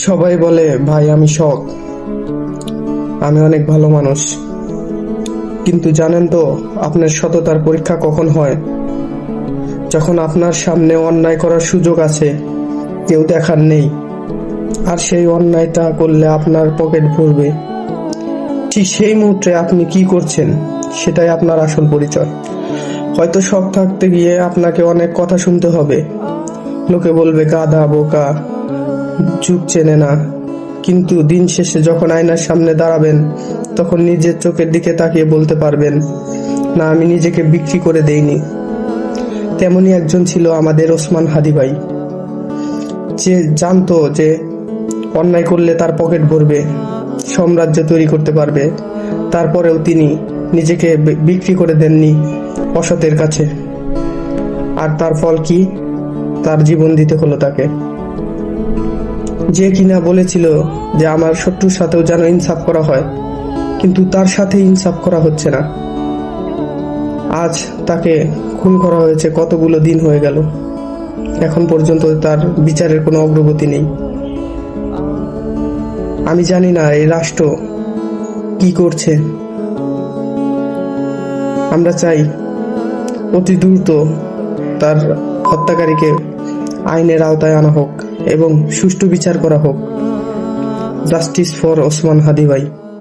সবাই বলে ভাই আমি সৎ, আমি অনেক ভালো মানুষ, কিন্তু জানেন তো আপনার সততার পরীক্ষা কখন হয়? যখন আপনার সামনে অন্যায় করার সুযোগ আছে, কেউ দেখার নেই, আর সেই অন্যায়টা করলে আপনার পকেট ভরবে। ঠিক সেই মুহূর্তে আপনি কি করছেন সেটাই আপনার আসল পরিচয়। হয়তো শখ থাকতে গিয়ে আপনাকে অনেক কথা শুনতে হবে, লোকে বলবে গাধা, বোকা, যুগ চেনে না, কিন্তু দিন শেষে যখন আয়নার সামনে দাঁড়াবেন তখন নিজের চোখের দিকে তাকিয়ে বলতে পারবেন, না, আমি নিজেকে বিক্রি করে দেইনি। তেমনি একজন ছিল আমাদের ওসমান হাদি ভাই, যে জানতো যে অন্যায় করলে তার পকেট ভরবে, সাম্রাজ্য তৈরি করতে পারবে, তারপরেও তিনি নিজেকে বিক্রি করে দেননি অসতের কাছে। আর তার ফল কি? তার জীবন দিতে হলো তাকে। যে কিনা বলেছিল যে আমার শত্রুর সাথেও যেন ইনসাফ করা হয়, কিন্তু তার সাথে ইনসাফ করা হচ্ছে না। আজ তাকে খুন করা হয়েছে, কতগুলো দিন হয়ে গেল, এখন পর্যন্ত তার বিচারের কোনো অগ্রগতি নেই। আমি জানি না এই রাষ্ট্র কি করছে। আমরা চাই অতি দ্রুত তার হত্যাকারীকে আইনের আওতায় আনা হোক এবং সুষ্ঠু বিচার করা হোক। জাস্টিস ফর ওসমান হাদি ভাই।